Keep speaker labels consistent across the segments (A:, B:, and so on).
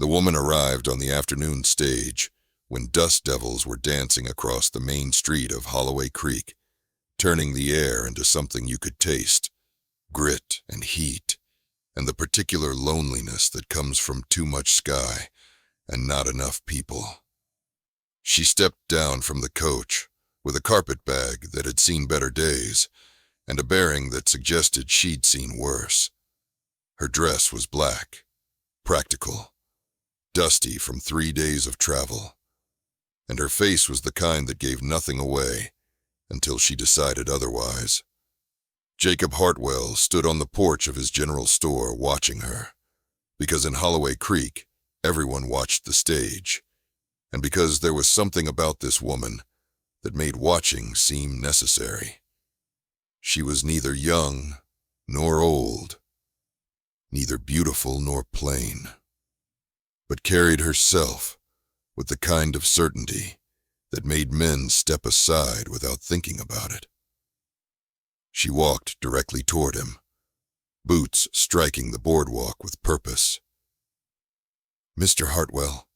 A: The woman arrived on the afternoon stage when dust devils were dancing across the main street of Holloway Creek, turning the air into something you could taste, grit and heat, and the particular loneliness that comes from too much sky and not enough people. She stepped down from the coach with a carpetbag that had seen better days and a bearing that suggested she'd seen worse. Her dress was black, practical, dusty from 3 days of travel, and her face was the kind that gave nothing away until she decided otherwise. Jacob Hartwell stood on the porch of his general store watching her, because in Holloway Creek, everyone watched the stage, and because there was something about this woman that made watching seem necessary. She was neither young nor old, neither beautiful nor plain, but carried herself with the kind of certainty that made men step aside without thinking about it. She walked directly toward him, boots striking the boardwalk with purpose. "Mr. Hartwell."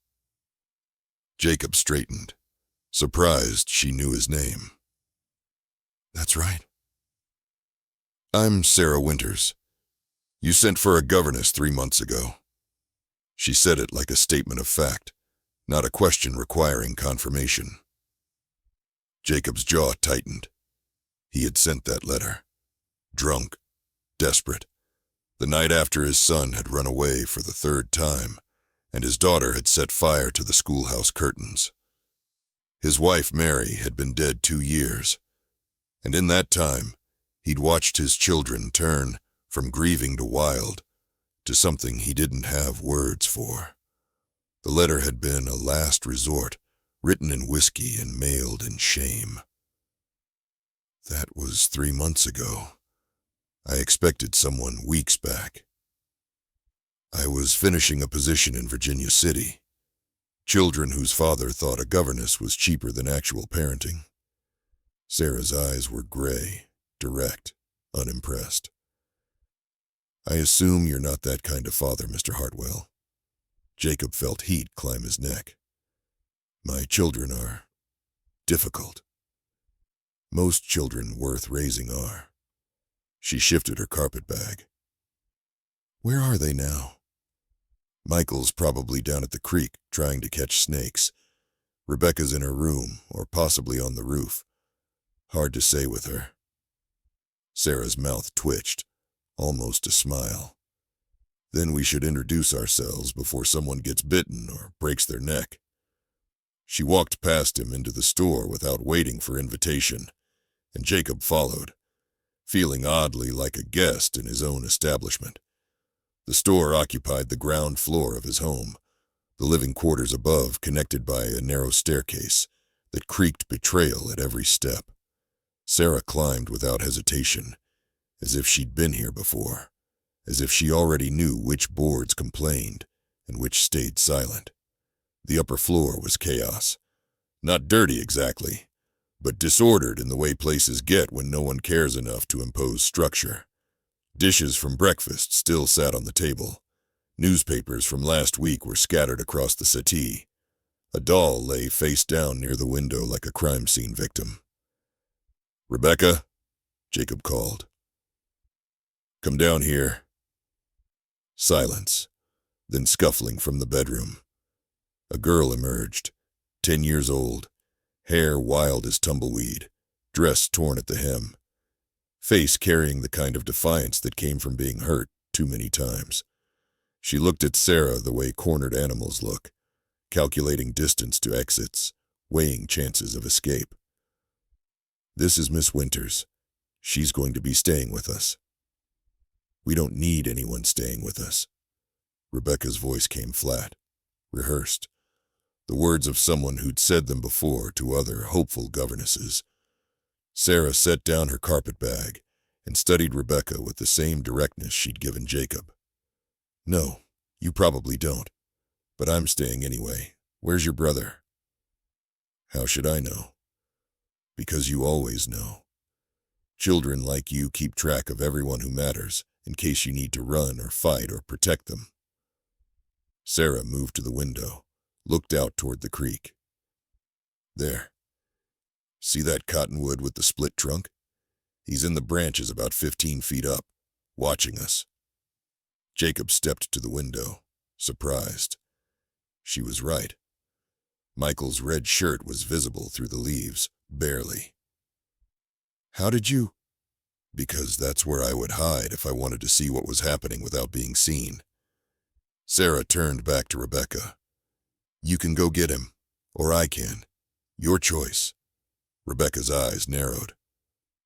A: Jacob straightened, surprised she knew his name. "That's right." "I'm Sarah Winters. You sent for a governess 3 months ago." She said it like a statement of fact, not a question requiring confirmation. Jacob's jaw tightened. He had sent that letter. Drunk, desperate, the night after his son had run away for the 3rd time, and his daughter had set fire to the schoolhouse curtains. His wife, Mary, had been dead 2 years, and in that time, he'd watched his children turn from grieving to wild to something he didn't have words for. The letter had been a last resort, written in whiskey and mailed in shame. That was 3 months ago. I expected someone weeks back. I was finishing a position in Virginia City. Children whose father thought a governess was cheaper than actual parenting. Sarah's eyes were gray, direct, unimpressed. "I assume you're not that kind of father, Mr. Hartwell." Jacob felt heat climb his neck. "My children are difficult. Most children worth raising are." She shifted her carpetbag. "Where are they now?" "Michael's probably down at the creek trying to catch snakes. Rebecca's in her room, or possibly on the roof. Hard to say with her." Sarah's mouth twitched, almost a smile. "Then we should introduce ourselves before someone gets bitten or breaks their neck." She walked past him into the store without waiting for invitation, and Jacob followed, feeling oddly like a guest in his own establishment. The store occupied the ground floor of his home, the living quarters above connected by a narrow staircase that creaked betrayal at every step. Sarah climbed without hesitation, as if she'd been here before, as if she already knew which boards complained and which stayed silent. The upper floor was chaos. Not dirty exactly, but disordered in the way places get when no one cares enough to impose structure. Dishes from breakfast still sat on the table. Newspapers from last week were scattered across the settee. A doll lay face down near the window like a crime scene victim. "Rebecca," Jacob called. "Come down here." Silence, then scuffling from the bedroom. A girl emerged, 10 years old, hair wild as tumbleweed, dress torn at the hem, face carrying the kind of defiance that came from being hurt too many times. She looked at Sarah the way cornered animals look, calculating distance to exits, weighing chances of escape. "This is Miss Winters. She's going to be staying with us." "We don't need anyone staying with us." Rebecca's voice came flat, rehearsed, the words of someone who'd said them before to other hopeful governesses. Sarah set down her carpetbag and studied Rebecca with the same directness she'd given Jacob. "No, you probably don't, but I'm staying anyway. Where's your brother?" "How should I know?" "Because you always know. Children like you keep track of everyone who matters in case you need to run or fight or protect them." Sarah moved to the window, looked out toward the creek. There. See that cottonwood with the split trunk? He's in the branches about 15 feet up, watching us. Jacob stepped to the window, surprised. She was right. Michael's red shirt was visible through the leaves, barely. How did you? Because that's where I would hide if I wanted to see what was happening without being seen. Sarah turned back to Rebecca. You can go get him, or I can. Your choice. Rebecca's eyes narrowed.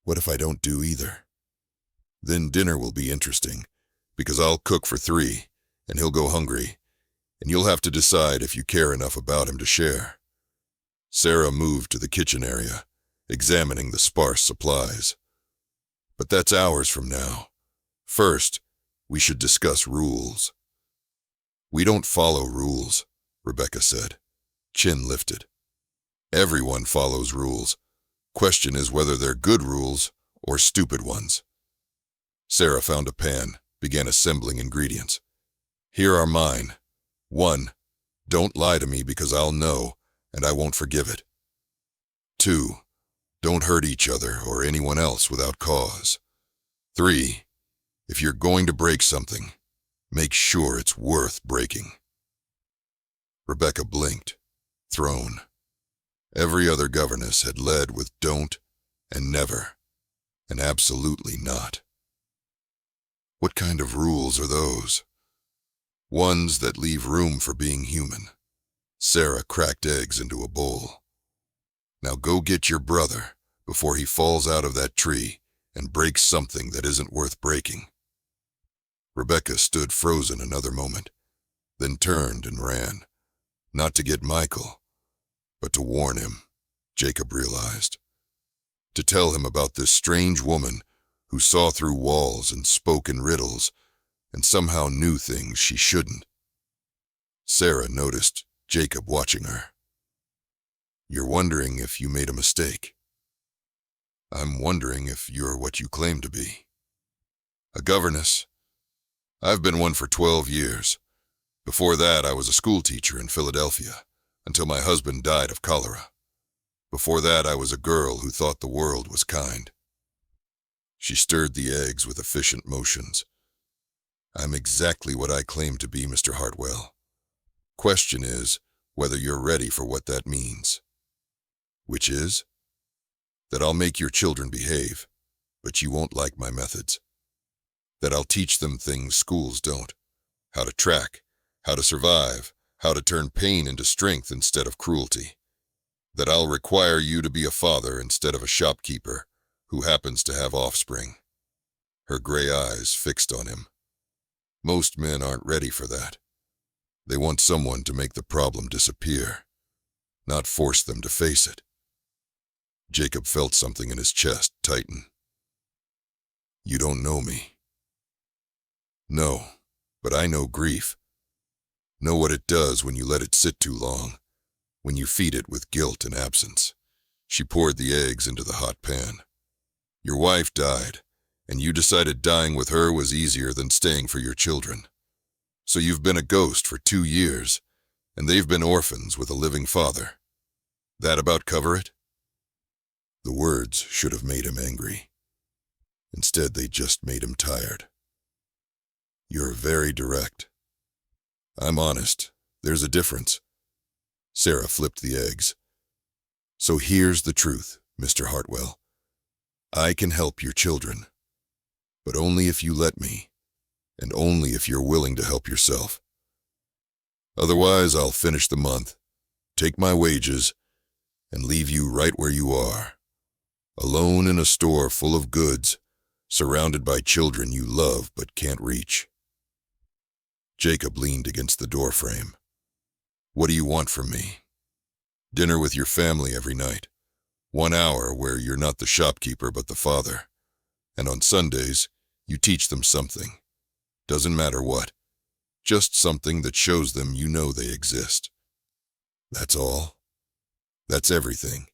A: What if I don't do either? Then dinner will be interesting, because I'll cook for 3, and he'll go hungry, and you'll have to decide if you care enough about him to share. Sarah moved to the kitchen area, examining the sparse supplies. But that's hours from now. First, we should discuss rules. We don't follow rules, Rebecca said, chin lifted. Everyone follows rules. Question is whether they're good rules or stupid ones. Sarah found a pan, began assembling ingredients. Here are mine. 1. Don't lie to me because I'll know, and I won't forgive it. 2. Don't hurt each other or anyone else without cause. 3. If you're going to break something, make sure it's worth breaking. Rebecca blinked, thrown. Every other governess had led with don't and never, and absolutely not. What kind of rules are those? Ones that leave room for being human. Sarah cracked eggs into a bowl. Now go get your brother before he falls out of that tree and breaks something that isn't worth breaking. Rebecca stood frozen another moment, then turned and ran. Not to get Michael, but to warn him, Jacob realized. To tell him about this strange woman who saw through walls and spoke in riddles and somehow knew things she shouldn't. Sarah noticed Jacob watching her. You're wondering if you made a mistake. I'm wondering if you're what you claim to be. A governess. I've been one for 12 years. Before that, I was a school teacher in Philadelphia, until my husband died of cholera. Before that, I was a girl who thought the world was kind. She stirred the eggs with efficient motions. I'm exactly what I claim to be, Mr. Hartwell. Question is whether you're ready for what that means. Which is? That I'll make your children behave, but you won't like my methods. That I'll teach them things schools don't. How to track, how to survive, how to turn pain into strength instead of cruelty. That I'll require you to be a father instead of a shopkeeper who happens to have offspring. Her gray eyes fixed on him. Most men aren't ready for that. They want someone to make the problem disappear, not force them to face it. Jacob felt something in his chest tighten. You don't know me. No, but I know grief. Know what it does when you let it sit too long, when you feed it with guilt and absence. She poured the eggs into the hot pan. Your wife died, and you decided dying with her was easier than staying for your children. So you've been a ghost for 2 years, and they've been orphans with a living father. That about cover it? The words should have made him angry. Instead, they just made him tired. You're very direct. I'm honest. There's a difference. Sarah flipped the eggs. So here's the truth, Mr. Hartwell. I can help your children, but only if you let me, and only if you're willing to help yourself. Otherwise, I'll finish the month, take my wages, and leave you right where you are, alone in a store full of goods, surrounded by children you love but can't reach. Jacob leaned against the doorframe. What do you want from me? Dinner with your family every night. 1 hour where you're not the shopkeeper but the father. And on Sundays, you teach them something. Doesn't matter what. Just something that shows them you know they exist. That's all. That's everything.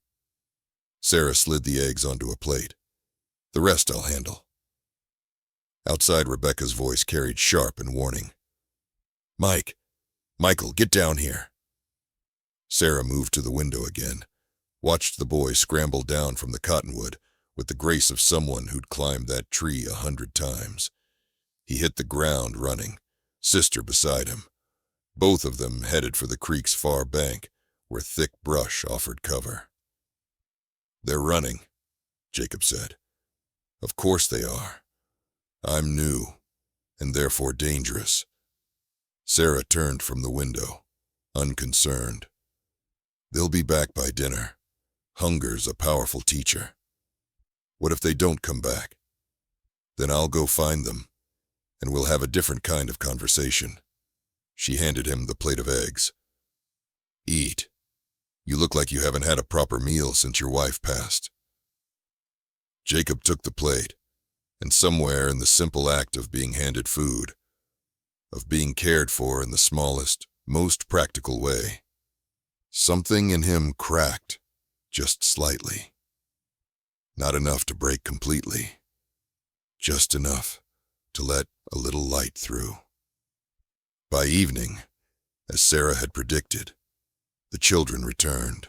A: Sarah slid the eggs onto a plate. The rest I'll handle. Outside, Rebecca's voice carried sharp and warning. Mike, Michael, get down here. Sarah moved to the window again, watched the boy scramble down from the cottonwood with the grace of someone who'd climbed that tree 100 times. He hit the ground running, sister beside him. Both of them headed for the creek's far bank, where thick brush offered cover. They're running, Jacob said. Of course they are. I'm new, and therefore dangerous. Sarah turned from the window, unconcerned. They'll be back by dinner. Hunger's a powerful teacher. What if they don't come back? Then I'll go find them, and we'll have a different kind of conversation. She handed him the plate of eggs. Eat. You look like you haven't had a proper meal since your wife passed. Jacob took the plate, and somewhere in the simple act of being handed food, of being cared for in the smallest, most practical way, something in him cracked, just slightly. Not enough to break completely, just enough to let a little light through. By evening, as Sarah had predicted, the children returned.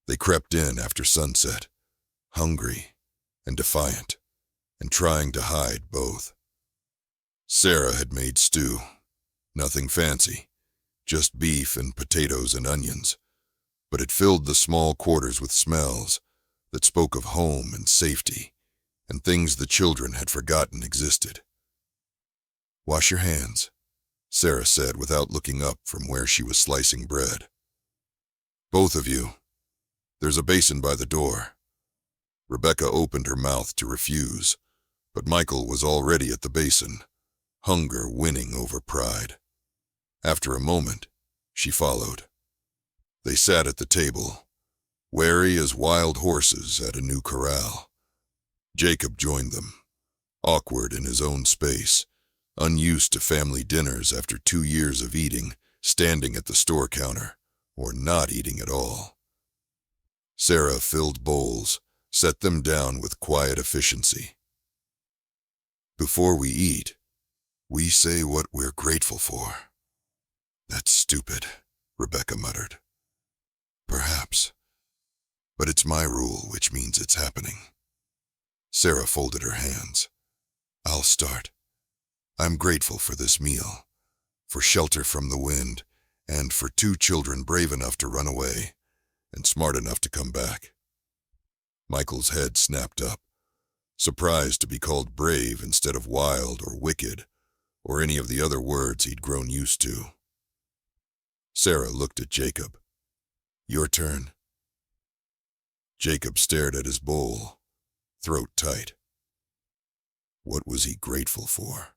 A: They crept in after sunset, hungry and defiant, and trying to hide both. Sarah had made stew, nothing fancy, just beef and potatoes and onions, but it filled the small quarters with smells that spoke of home and safety, and things the children had forgotten existed. Wash your hands, Sarah said without looking up from where she was slicing bread. Both of you. There's a basin by the door. Rebecca opened her mouth to refuse, but Michael was already at the basin, hunger winning over pride. After a moment, she followed. They sat at the table, wary as wild horses at a new corral. Jacob joined them, awkward in his own space, unused to family dinners after 2 years of eating, standing at the store counter, or not eating at all. Sarah filled bowls, set them down with quiet efficiency. Before we eat, we say what we're grateful for. That's stupid, Rebecca muttered. Perhaps. But it's my rule, which means it's happening. Sarah folded her hands. I'll start. I'm grateful for this meal, for shelter from the wind, and for 2 children brave enough to run away and smart enough to come back. Michael's head snapped up, surprised to be called brave instead of wild or wicked, or any of the other words he'd grown used to. Sarah looked at Jacob. Your turn. Jacob stared at his bowl, throat tight. What was he grateful for?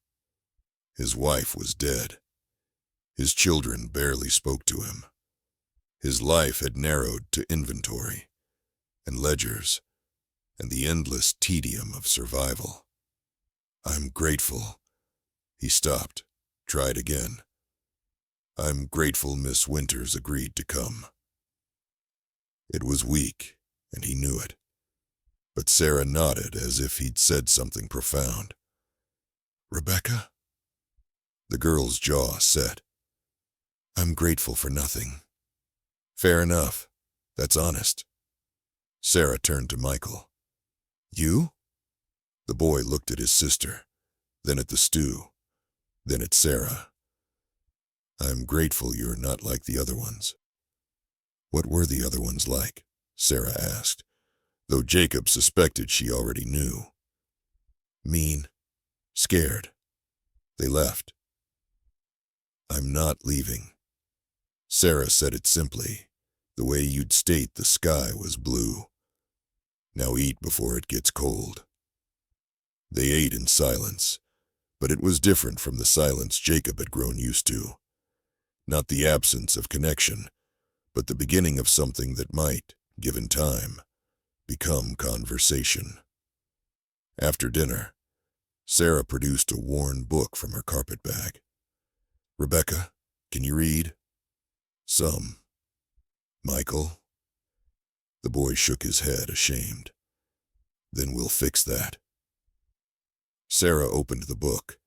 A: His wife was dead. His children barely spoke to him. His life had narrowed to inventory and ledgers and the endless tedium of survival. I'm grateful. He stopped, tried again. I'm grateful Miss Winters agreed to come. It was weak, and he knew it. But Sarah nodded as if he'd said something profound. Rebecca? The girl's jaw set. I'm grateful for nothing. Fair enough. That's honest. Sarah turned to Michael. You? The boy looked at his sister, then at the stew, then at Sarah. I'm grateful you're not like the other ones. What were the other ones like? Sarah asked, though Jacob suspected she already knew. Mean, scared. They left. I'm not leaving. Sarah said it simply, the way you'd state the sky was blue. Now eat before it gets cold. They ate in silence, but it was different from the silence Jacob had grown used to. Not the absence of connection, but the beginning of something that might, given time, become conversation. After dinner, Sarah produced a worn book from her carpetbag. Rebecca, can you read? Some. Michael? The boy shook his head, ashamed. Then we'll fix that. Sarah opened the book.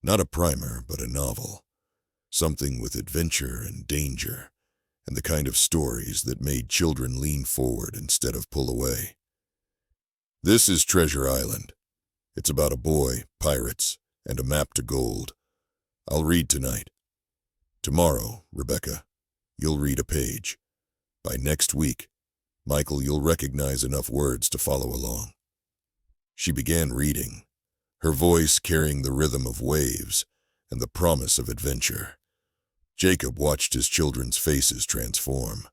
A: Not a primer, but a novel. something with adventure and danger, and the kind of stories that made children lean forward instead of pull away. This is Treasure Island. It's about a boy, pirates, and a map to gold. I'll read tonight. Tomorrow, Rebecca, you'll read a page. By next week, Michael, you'll recognize enough words to follow along. She began reading, her voice carrying the rhythm of waves and the promise of adventure. Jacob watched his children's faces transform,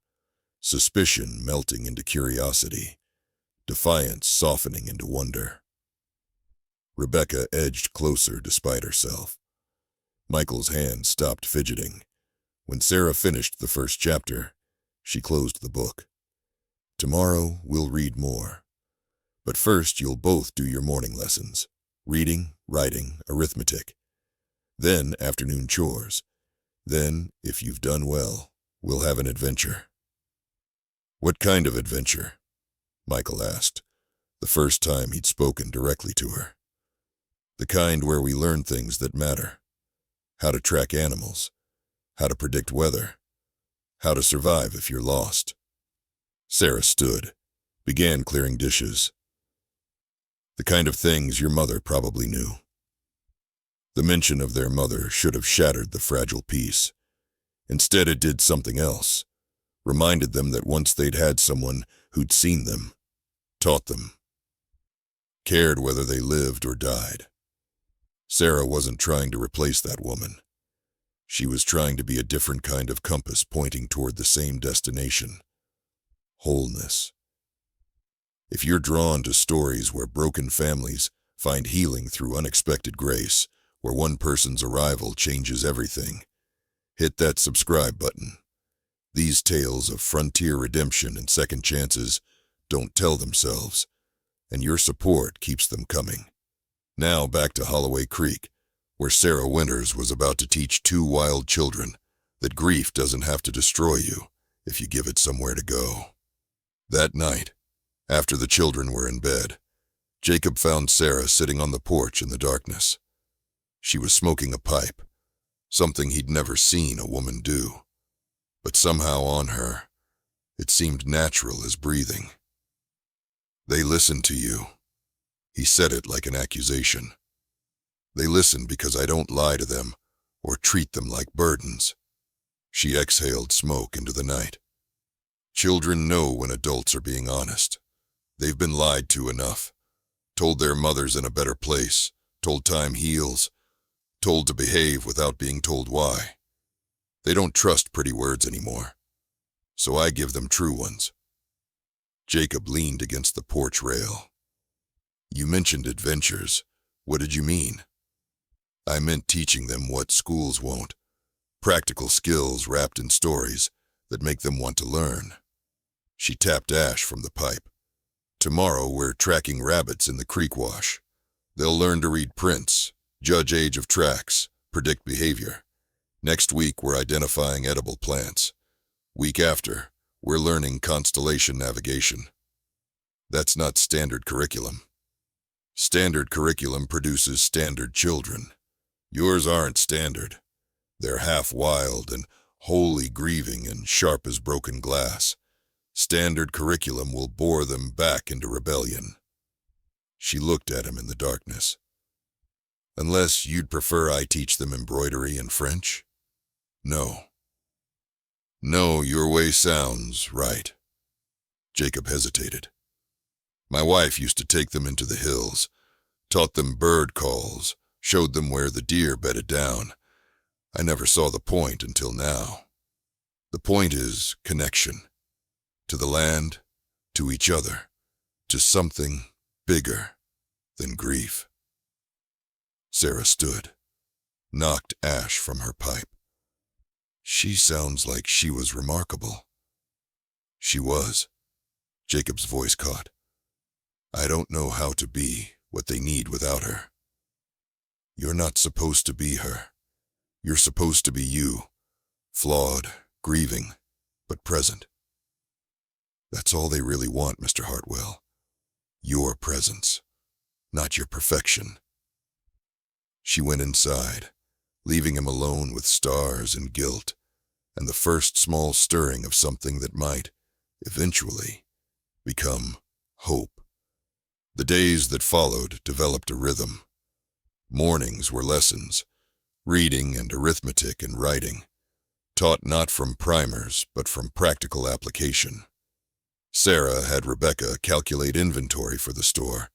A: suspicion melting into curiosity, defiance softening into wonder. Rebecca edged closer despite herself. Michael's hand stopped fidgeting. When Sarah finished the first chapter, she closed the book. Tomorrow we'll read more. But first you'll both do your morning lessons. Reading, writing, arithmetic. Then afternoon chores. Then, if you've done well, we'll have an adventure. What kind of adventure? Michael asked, the first time he'd spoken directly to her. The kind where we learn things that matter. How to track animals. How to predict weather. How to survive if you're lost. Sarah stood, began clearing dishes. The kind of things your mother probably knew. The mention of their mother should have shattered the fragile peace. Instead, it did something else. Reminded them that once they'd had someone who'd seen them, taught them, cared whether they lived or died. Sarah wasn't trying to replace that woman. She was trying to be a different kind of compass pointing toward the same destination. Wholeness. If you're drawn to stories where broken families find healing through unexpected grace, where one person's arrival changes everything, hit that subscribe button. These tales of frontier redemption and second chances don't tell themselves, and your support keeps them coming. Now back to Holloway Creek, where Sarah Winters was about to teach two wild children that grief doesn't have to destroy you if you give it somewhere to go. That night, after the children were in bed, Jacob found Sarah sitting on the porch in the darkness. She was smoking a pipe, something he'd never seen a woman do. But somehow on her, it seemed natural as breathing. They listen to you. He said it like an accusation. They listen because I don't lie to them or treat them like burdens. She exhaled smoke into the night. Children know when adults are being honest. They've been lied to enough, told their mother's in a better place, told time heals, told to behave without being told why. They don't trust pretty words anymore, so I give them true ones. Jacob leaned against the porch rail. You mentioned adventures. What did you mean? I meant teaching them what schools won't. Practical skills wrapped in stories that make them want to learn. She tapped ash from the pipe. Tomorrow we're tracking rabbits in the creek wash. They'll learn to read prints, judge age of tracks, predict behavior. Next week we're identifying edible plants. Week after, we're learning constellation navigation. That's not standard curriculum. Standard curriculum produces standard children. Yours aren't standard. They're half wild and wholly grieving and sharp as broken glass. Standard curriculum will bore them back into rebellion. She looked at him in the darkness. Unless you'd prefer I teach them embroidery and French? No. No, your way sounds right. Jacob hesitated. My wife used to take them into the hills, taught them bird calls, showed them where the deer bedded down. I never saw the point until now. The point is connection. To the land, to each other, to something bigger than grief. Sarah stood, knocked ash from her pipe. She sounds like she was remarkable. She was. Jacob's voice caught. I don't know how to be what they need without her. You're not supposed to be her. You're supposed to be you, flawed, grieving, but present. That's all they really want, Mr. Hartwell. Your presence, not your perfection. She went inside, leaving him alone with stars and guilt, and the first small stirring of something that might, eventually, become hope. The days that followed developed a rhythm. Mornings were lessons, reading and arithmetic and writing, taught not from primers but from practical application. Sarah had Rebecca calculate inventory for the store,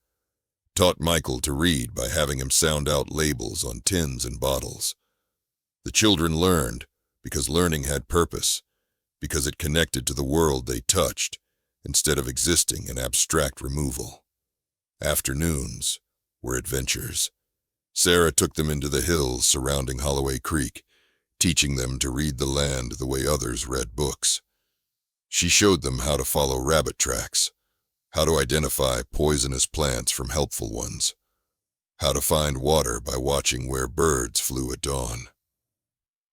A: taught Michael to read by having him sound out labels on tins and bottles. The children learned because learning had purpose, because it connected to the world they touched, instead of existing in abstract removal. Afternoons were adventures. Sarah took them into the hills surrounding Holloway Creek, teaching them to read the land the way others read books. She showed them how to follow rabbit tracks, how to identify poisonous plants from helpful ones, how to find water by watching where birds flew at dawn.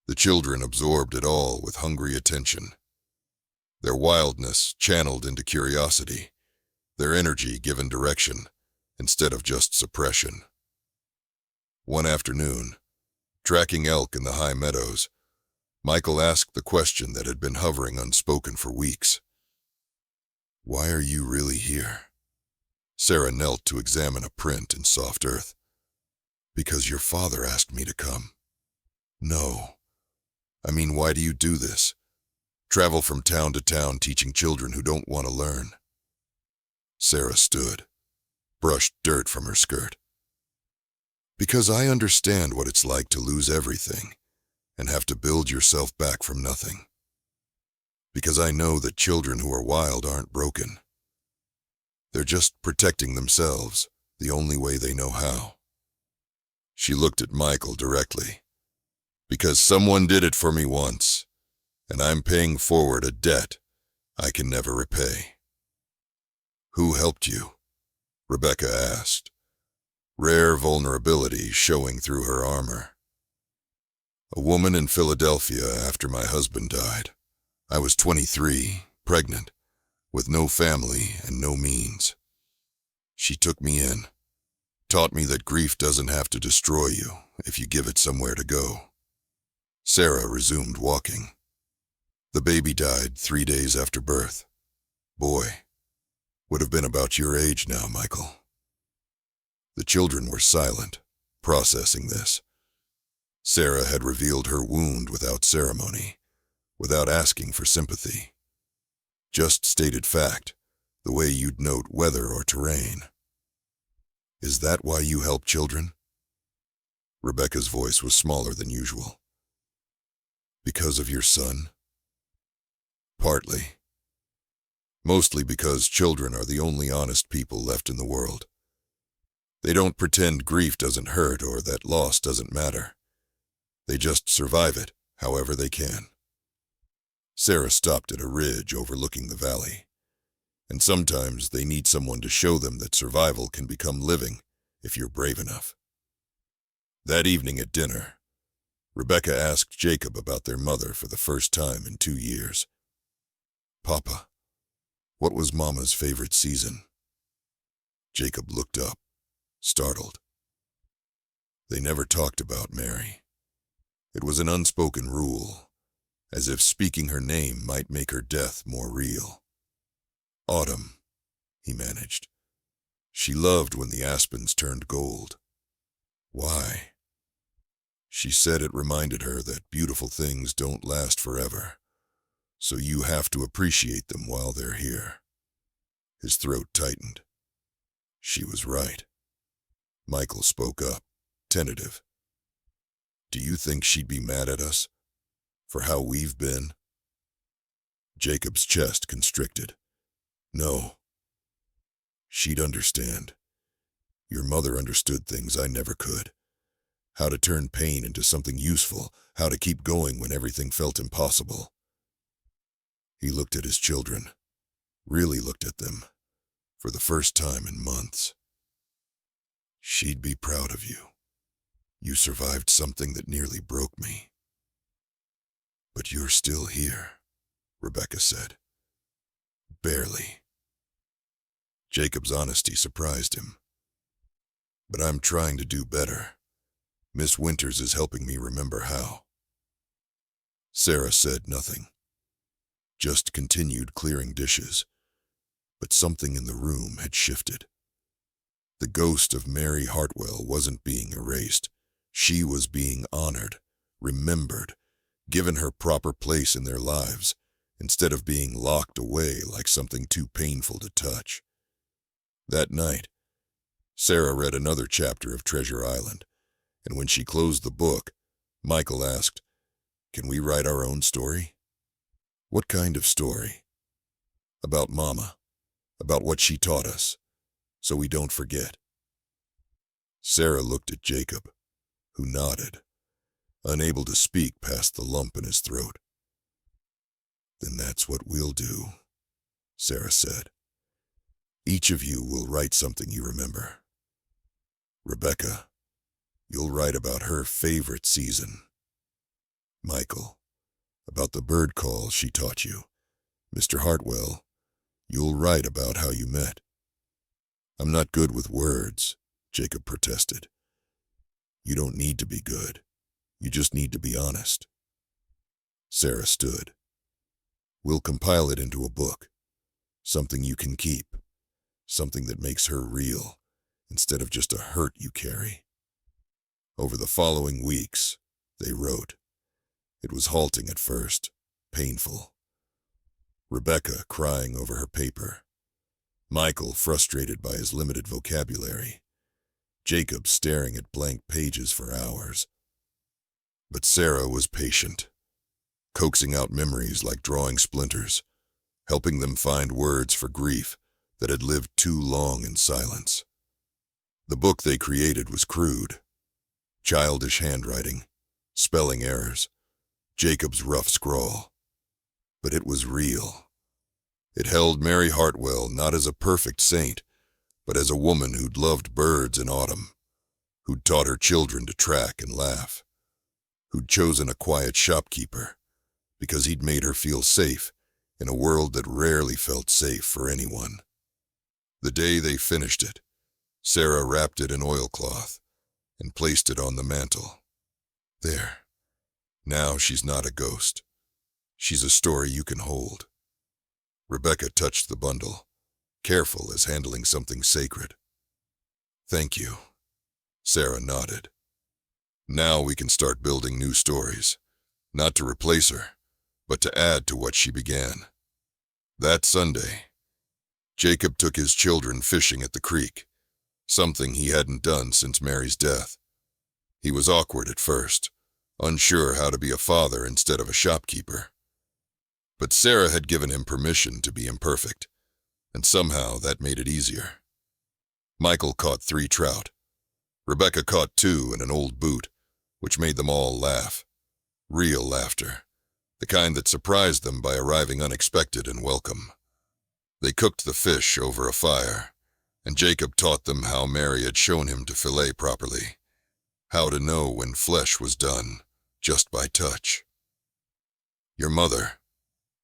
A: The children absorbed it all with hungry attention, their wildness channeled into curiosity, their energy given direction instead of just suppression. One afternoon, tracking elk in the high meadows, Michael asked the question that had been hovering unspoken for weeks. "Why are you really here?" Sarah knelt to examine a print in soft earth. "Because your father asked me to come." "No. I mean, why do you do this? Travel from town to town teaching children who don't want to learn." Sarah stood, brushed dirt from her skirt. "Because I understand what it's like to lose everything and have to build yourself back from nothing. Because I know that children who are wild aren't broken. They're just protecting themselves the only way they know how." She looked at Michael directly. "Because someone did it for me once, and I'm paying forward a debt I can never repay." "Who helped you?" Rebecca asked, rare vulnerability showing through her armor. "A woman in Philadelphia after my husband died. I was 23, pregnant, with no family and no means. She took me in, taught me that grief doesn't have to destroy you if you give it somewhere to go." Sarah resumed walking. "The baby died 3 days after birth. Boy, would have been about your age now, Michael." The children were silent, processing this. Sarah had revealed her wound without ceremony, without asking for sympathy. Just stated fact, the way you'd note weather or terrain. "Is that why you help children?" Rebecca's voice was smaller than usual. "Because of your son?" "Partly. Mostly because children are the only honest people left in the world. They don't pretend grief doesn't hurt or that loss doesn't matter. They just survive it however they can." Sarah stopped at a ridge overlooking the valley. "And sometimes they need someone to show them that survival can become living if you're brave enough." That evening at dinner, Rebecca asked Jacob about their mother for the first time in 2 years. "Papa, what was Mama's favorite season?" Jacob looked up, startled. They never talked about Mary. It was an unspoken rule, as if speaking her name might make her death more real. "Autumn," he managed. "She loved when the aspens turned gold." "Why?" "She said it reminded her that beautiful things don't last forever, so you have to appreciate them while they're here." His throat tightened. She was right. Michael spoke up, tentative. "Do you think she'd be mad at us? For how we've been?" Jacob's chest constricted. "No. She'd understand. Your mother understood things I never could. How to turn pain into something useful, how to keep going when everything felt impossible." He looked at his children, really looked at them, for the first time in months. "She'd be proud of you. You survived something that nearly broke me." "But you're still here," Rebecca said. "Barely." Jacob's honesty surprised him. "But I'm trying to do better. Miss Winters is helping me remember how. Sarah said nothing, just continued clearing dishes, but something in the room had shifted. The ghost of Mary Hartwell wasn't being erased. She was being honored, remembered, given her proper place in their lives, instead of being locked away like something too painful to touch. That night, Sarah read another chapter of Treasure Island, and when she closed the book, Michael asked, "Can we write our own story?" "What kind of story?" "About Mama, about what she taught us, so we don't forget." Sarah looked at Jacob, who nodded, unable to speak past the lump in his throat. "Then that's what we'll do," Sarah said. "Each of you will write something you remember. Rebecca, you'll write about her favorite season. Michael, about the bird call she taught you. Mr. Hartwell, you'll write about how you met." "I'm not good with words," Jacob protested. "You don't need to be good. You just need to be honest." Sarah stood. "We'll compile it into a book, something you can keep, something that makes her real, instead of just a hurt you carry." Over the following weeks, they wrote. It was halting at first, painful. Rebecca crying over her paper. Michael frustrated by his limited vocabulary. Jacob staring at blank pages for hours. But Sarah was patient, coaxing out memories like drawing splinters, helping them find words for grief that had lived too long in silence. The book they created was crude. Childish handwriting, spelling errors, Jacob's rough scrawl. But it was real. It held Mary Hartwell not as a perfect saint, but as a woman who'd loved birds in autumn, who'd taught her children to track and laugh, who'd chosen a quiet shopkeeper because he'd made her feel safe in a world that rarely felt safe for anyone. The day they finished it, Sarah wrapped it in oilcloth and placed it on the mantel. There. Now she's not a ghost. She's a story you can hold. Rebecca touched the bundle, careful as handling something sacred. "Thank you." Sarah nodded. "Now we can start building new stories, not to replace her, but to add to what she began." That Sunday, Jacob took his children fishing at the creek, something he hadn't done since Mary's death. He was awkward at first, unsure how to be a father instead of a shopkeeper. But Sarah had given him permission to be imperfect, and somehow that made it easier. Michael caught 3 trout. Rebecca caught 2 in an old boot, which made them all laugh. Real laughter, the kind that surprised them by arriving unexpected and welcome. They cooked the fish over a fire, and Jacob taught them how Mary had shown him to fillet properly, how to know when flesh was done, just by touch. "Your mother,"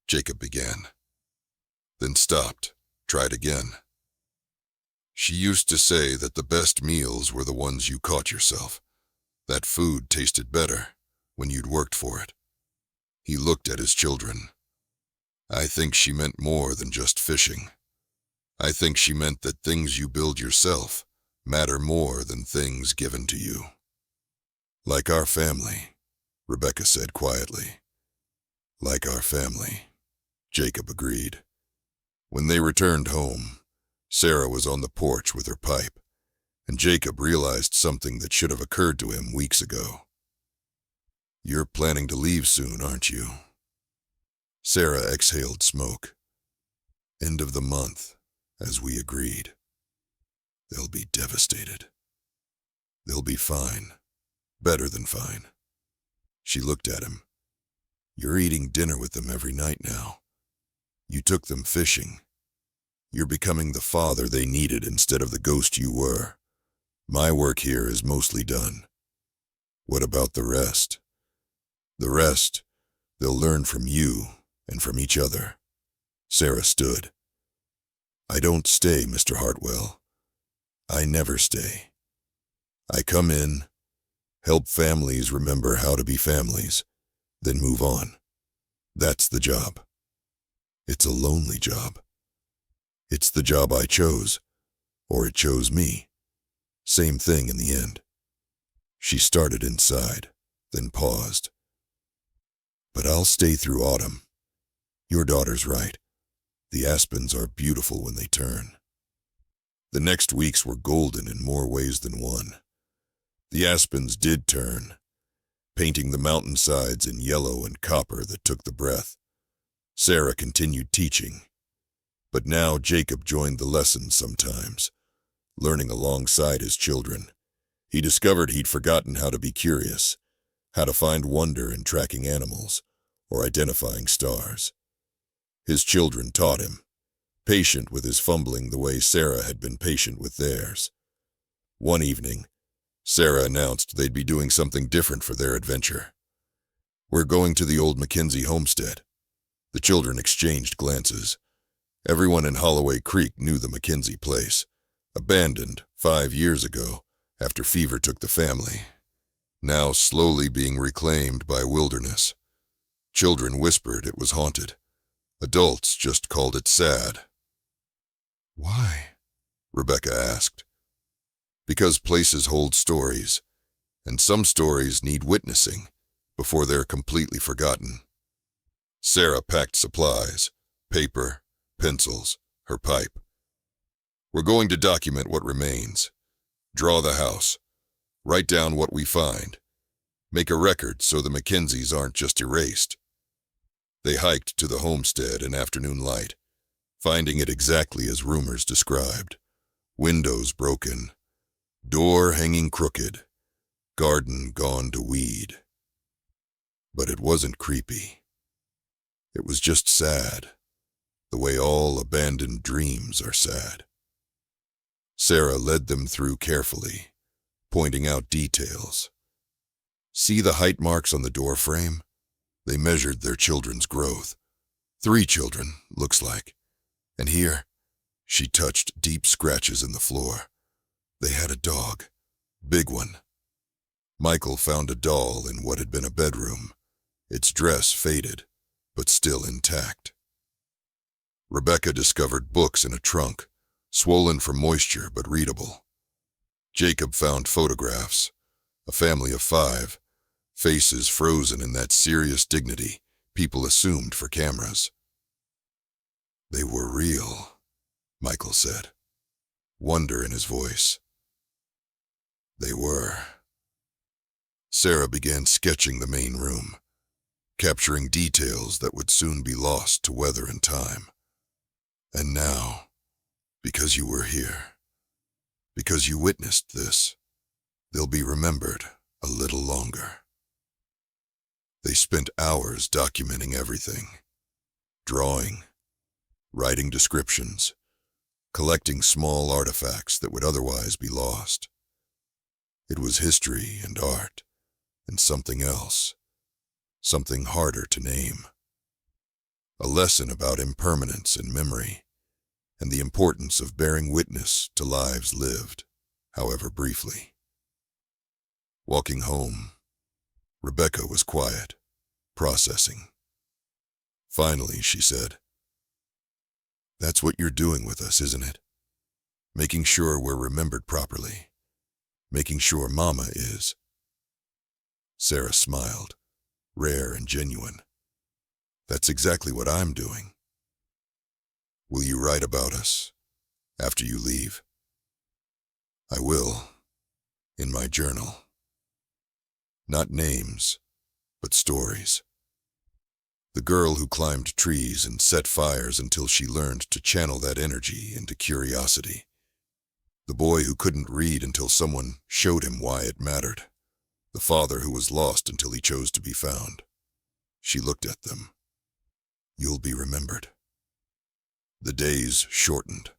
A: Jacob began, then stopped, tried again. "She used to say that the best meals were the ones you caught yourself, that food tasted better when you'd worked for it." He looked at his children. "I think she meant more than just fishing. I think she meant that things you build yourself matter more than things given to you." "Like our family," Rebecca said quietly. "Like our family," Jacob agreed. When they returned home, Sarah was on the porch with her pipe, and Jacob realized something that should have occurred to him weeks ago. "You're planning to leave soon, aren't you?" Sarah exhaled smoke. "End of the month, as we agreed. They'll be devastated. They'll be fine. Better than fine." She looked at him. "You're eating dinner with them every night now. You took them fishing. You're becoming the father they needed instead of the ghost you were. My work here is mostly done. What about the rest? The rest, they'll learn from you and from each other." Sarah stood. "I don't stay, Mr. Hartwell. I never stay. I come in, Help families remember how to be families, then move on. That's the job. It's a lonely job. It's the job I chose, or it chose me. Same thing in the end. She started inside, then paused. But I'll stay through autumn. Your daughter's right. The aspens are beautiful when they turn. The next weeks were golden in more ways than one. The aspens did turn, painting the mountainsides in yellow and copper that took the breath. Sarah continued teaching, but now Jacob joined the lessons sometimes, learning alongside his children. He discovered he'd forgotten how to be curious, how to find wonder in tracking animals or identifying stars. His children taught him, patient with his fumbling the way Sarah had been patient with theirs. One evening, Sarah announced they'd be doing something different for their adventure. "We're going to the old Mackenzie homestead." The children exchanged glances. Everyone in Holloway Creek knew the Mackenzie place, abandoned 5 years ago after fever took the family, now slowly being reclaimed by wilderness. Children whispered it was haunted. Adults just called it sad. "Why?" Rebecca asked. "Because places hold stories, and some stories need witnessing before they're completely forgotten." Sarah packed supplies, paper, pencils, her pipe. "We're going to document what remains. Draw the house. Write down what we find. Make a record so the Mackenzies aren't just erased." They hiked to the homestead in afternoon light, finding it exactly as rumors described. Windows broken, door hanging crooked, garden gone to weed. But it wasn't creepy. It was just sad, the way all abandoned dreams are sad. Sarah led them through carefully, pointing out details. "See the height marks on the door frame? They measured their children's growth. 3 children, looks like. And here," she touched deep scratches in the floor. "They had a dog. Big one." Michael found a doll in what had been a bedroom, its dress faded, but still intact. Rebecca discovered books in a trunk, swollen from moisture but readable. Jacob found photographs, a family of 5, faces frozen in that serious dignity people assumed for cameras. "They were real," Michael said, wonder in his voice. They were. Sarah began sketching the main room, capturing details that would soon be lost to weather and time. "And now, because you were here, because you witnessed this, they'll be remembered a little longer." They spent hours documenting everything, drawing, writing descriptions, collecting small artifacts that would otherwise be lost. It was history and art, and something else, something harder to name. A lesson about impermanence and memory, and the importance of bearing witness to lives lived, however briefly. Walking home, Rebecca was quiet, processing. Finally, she said, "That's what you're doing with us, isn't it? Making sure we're remembered properly. Making sure Mama is." Sarah smiled, rare and genuine. "That's exactly what I'm doing." "Will you write about us after you leave?" "I will, in my journal. Not names, but stories. The girl who climbed trees and set fires until she learned to channel that energy into curiosity. The boy who couldn't read until someone showed him why it mattered. The father who was lost until he chose to be found. She looked at them. "You'll be remembered." The days shortened.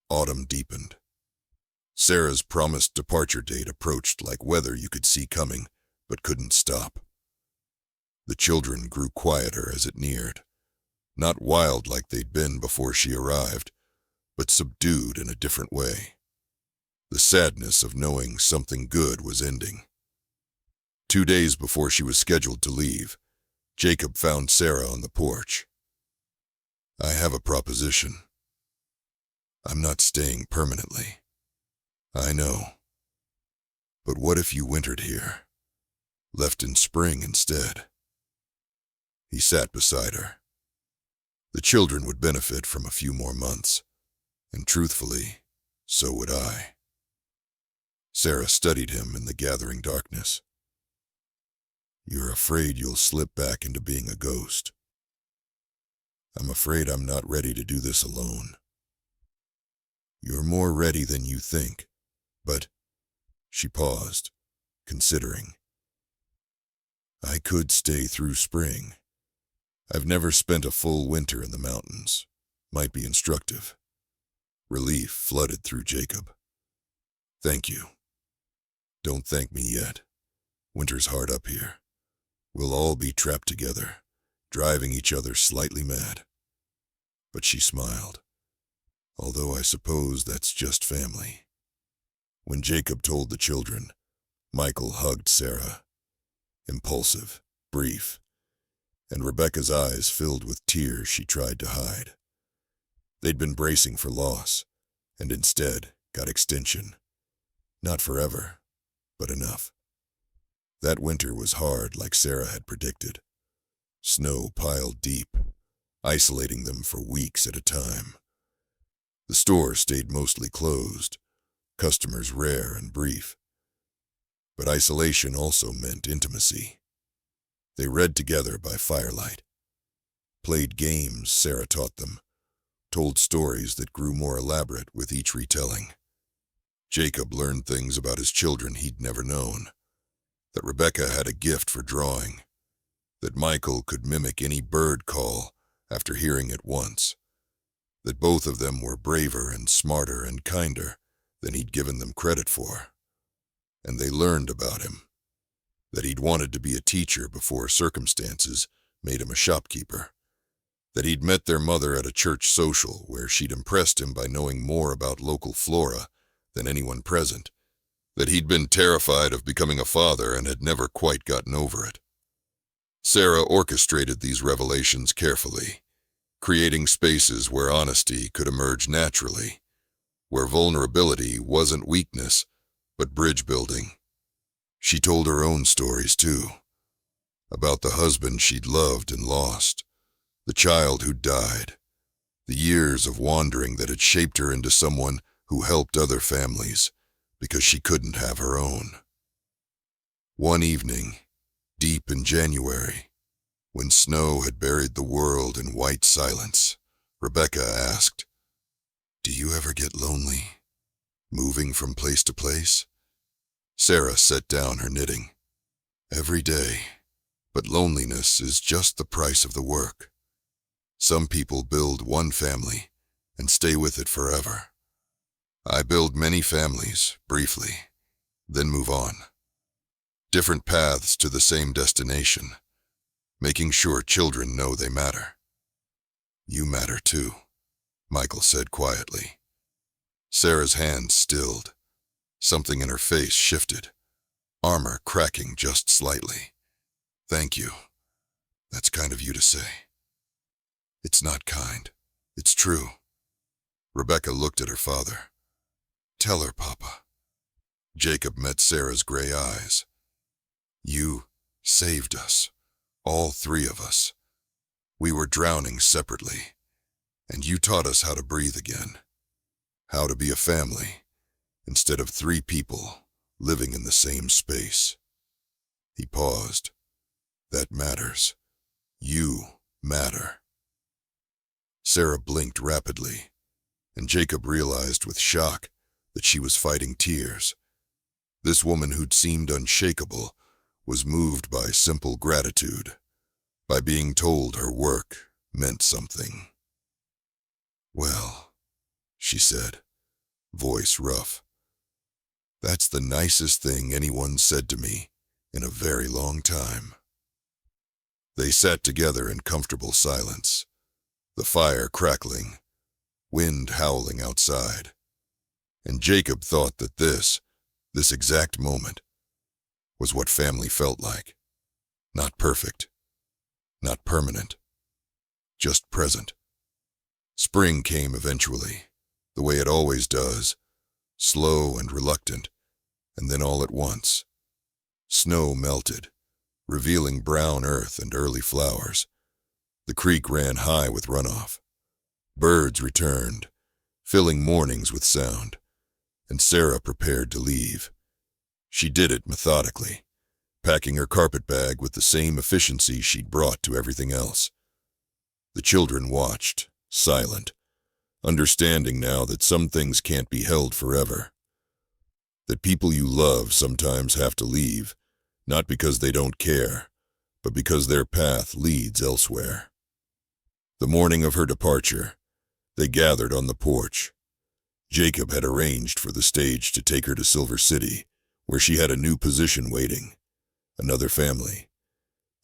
A: Autumn deepened. Sarah's promised departure date approached like weather you could see coming, but couldn't stop. The children grew quieter as it neared, not wild like they'd been before she arrived, but subdued in a different way. The sadness of knowing something good was ending. 2 days before she was scheduled to leave, Jacob found Sarah on the porch. "I have a proposition. I'm not staying permanently. I know. But what if you wintered here? Left in spring instead?" He sat beside her. The children would benefit from a few more months, and truthfully, so would I. Sarah studied him in the gathering darkness. "You're afraid you'll slip back into being a ghost. I'm afraid I'm not ready to do this alone. You're more ready than you think, but—" She paused, considering. "I could stay through spring. I've never spent a full winter in the mountains. Might be instructive." Relief flooded through Jacob. "Thank you. Don't thank me yet. Winter's hard up here. We'll all be trapped together, driving each other slightly mad." But she smiled. "Although I suppose that's just family." When Jacob told the children, Michael hugged Sarah. Impulsive, brief, and Rebecca's eyes filled with tears she tried to hide. They'd been bracing for loss, and instead got extension. Not forever, but enough. That winter was hard, like Sarah had predicted. Snow piled deep, isolating them for weeks at a time. The store stayed mostly closed, customers rare and brief. But isolation also meant intimacy. They read together by firelight, played games Sarah taught them, told stories that grew more elaborate with each retelling. Jacob learned things about his children he'd never known. That Rebecca had a gift for drawing. That Michael could mimic any bird call after hearing it once. That both of them were braver and smarter and kinder than he'd given them credit for. And they learned about him. That he'd wanted to be a teacher before circumstances made him a shopkeeper. That he'd met their mother at a church social where she'd impressed him by knowing more about local flora than anyone present. That he'd been terrified of becoming a father and had never quite gotten over it. Sarah orchestrated these revelations carefully, creating spaces where honesty could emerge naturally, where vulnerability wasn't weakness, but bridge building. She told her own stories, too, about the husband she'd loved and lost, the child who'd died, the years of wandering that had shaped her into someone who helped other families because she couldn't have her own. One evening, deep in January, when snow had buried the world in white silence, Rebecca asked, "Do you ever get lonely, moving from place to place?" Sarah set down her knitting. "Every day, but loneliness is just the price of the work. Some people build one family and stay with it forever. I build many families, briefly, then move on. Different paths to the same destination, making sure children know they matter." "You matter too," Michael said quietly. Sarah's hands stilled. Something in her face shifted, armor cracking just slightly. "Thank you. That's kind of you to say." "It's not kind. It's true." Rebecca looked at her father. "Tell her, Papa." Jacob met Sarah's gray eyes. "You saved us, all three of us. We were drowning separately, and you taught us how to breathe again, how to be a family, instead of three people living in the same space." He paused. "That matters. You matter." Sarah blinked rapidly, and Jacob realized with shock that she was fighting tears. This woman who'd seemed unshakable was moved by simple gratitude, by being told her work meant something. "Well," she said, voice rough, "that's the nicest thing anyone said to me in a very long time." They sat together in comfortable silence, the fire crackling, wind howling outside. And Jacob thought that this exact moment, was what family felt like. Not perfect, not permanent, just present. Spring came eventually, the way it always does, slow and reluctant, and then all at once. Snow melted, revealing brown earth and early flowers. The creek ran high with runoff. Birds returned, filling mornings with sound, and Sarah prepared to leave. She did it methodically, packing her carpetbag with the same efficiency she'd brought to everything else. The children watched, silent, understanding now that some things can't be held forever. That people you love sometimes have to leave, not because they don't care, but because their path leads elsewhere. The morning of her departure, they gathered on the porch. Jacob had arranged for the stage to take her to Silver City, where she had a new position waiting. Another family.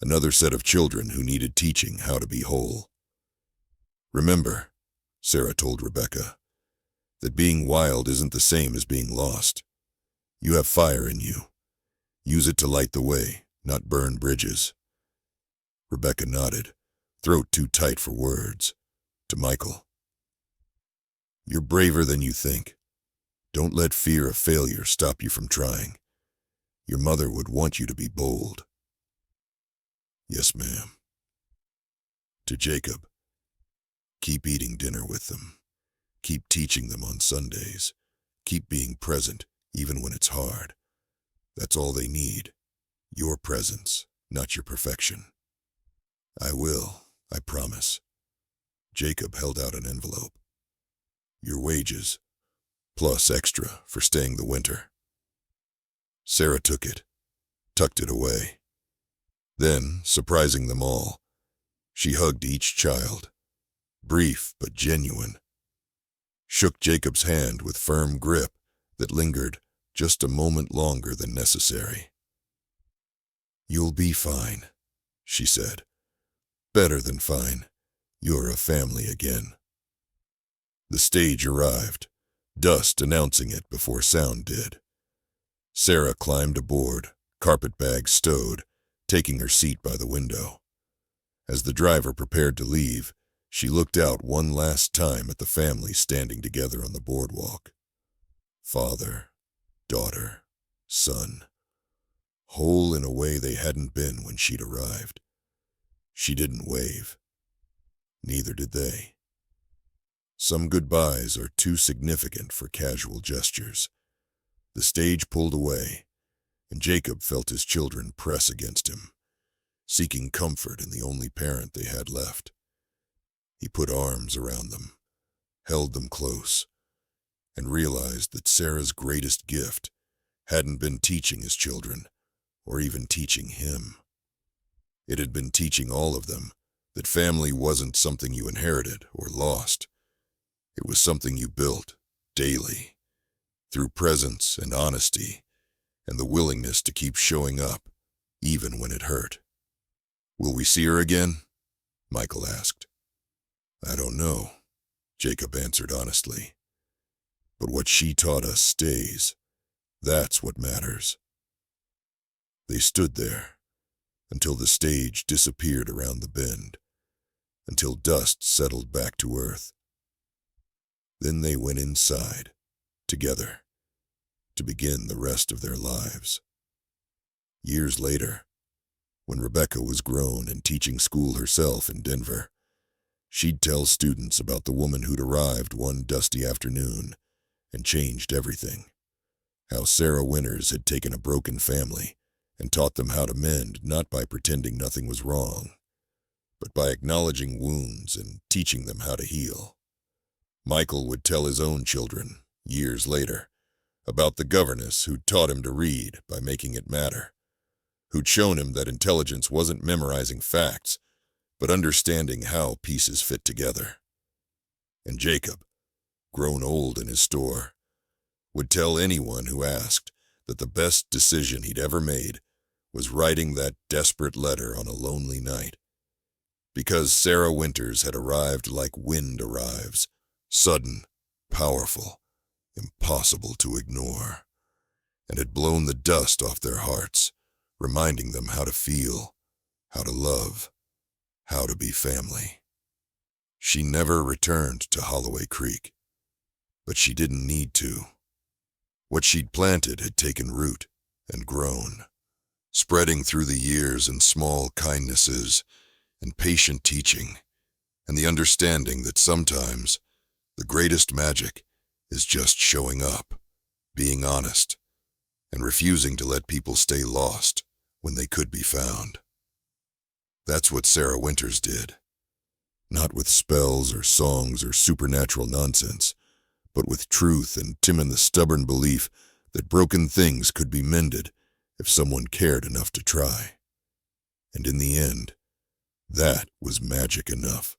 A: Another set of children who needed teaching how to be whole. Remember, Sarah told Rebecca, that being wild isn't the same as being lost. You have fire in you. Use it to light the way, not burn bridges. Rebecca nodded, throat too tight for words, to Michael. You're braver than you think. Don't let fear of failure stop you from trying. Your mother would want you to be bold. Yes, ma'am. To Jacob, keep eating dinner with them. Keep teaching them on Sundays. Keep being present, even when it's hard. That's all they need. Your presence, not your perfection. I will, I promise. Jacob held out an envelope. Your wages, plus extra for staying the winter. Sarah took it, tucked it away. Then, surprising them all, she hugged each child, brief but genuine, shook Jacob's hand with firm grip that lingered just a moment longer than necessary. You'll be fine, she said. Better than fine. You're a family again. The stage arrived, dust announcing it before sound did. Sarah climbed aboard, carpetbag stowed, taking her seat by the window. As the driver prepared to leave, she looked out one last time at the family standing together on the boardwalk. Father, daughter, son, whole in a way they hadn't been when she'd arrived. She didn't wave. Neither did they. Some goodbyes are too significant for casual gestures. The stage pulled away, and Jacob felt his children press against him, seeking comfort in the only parent they had left. He put arms around them, held them close, and realized that Sarah's greatest gift hadn't been teaching his children, or even teaching him. It had been teaching all of them that family wasn't something you inherited or lost. It was something you built daily, through presence and honesty, and the willingness to keep showing up, even when it hurt. Will we see her again? Michael asked. I don't know, Jacob answered honestly. But what she taught us stays. That's what matters. They stood there, until the stage disappeared around the bend, until dust settled back to earth. Then they went inside, together, to begin the rest of their lives. Years later, when Rebecca was grown and teaching school herself in Denver, she'd tell students about the woman who'd arrived one dusty afternoon and changed everything. How Sarah Winters had taken a broken family and taught them how to mend, not by pretending nothing was wrong, but by acknowledging wounds and teaching them how to heal. Michael would tell his own children, years later, about the governess who'd taught him to read by making it matter, who'd shown him that intelligence wasn't memorizing facts, but understanding how pieces fit together. And Jacob, grown old in his store, would tell anyone who asked that the best decision he'd ever made was writing that desperate letter on a lonely night. Because Sarah Winters had arrived like wind arrives, sudden, powerful, impossible to ignore, and had blown the dust off their hearts, reminding them how to feel, how to love, how to be family. She never returned to Holloway Creek, but she didn't need to. What she'd planted had taken root and grown, spreading through the years in small kindnesses and patient teaching, and the understanding that sometimes the greatest magic is just showing up, being honest, and refusing to let people stay lost when they could be found. That's what Sarah Winters did. Not with spells or songs or supernatural nonsense, but with truth and Tim the stubborn belief that broken things could be mended if someone cared enough to try. And in the end, that was magic enough.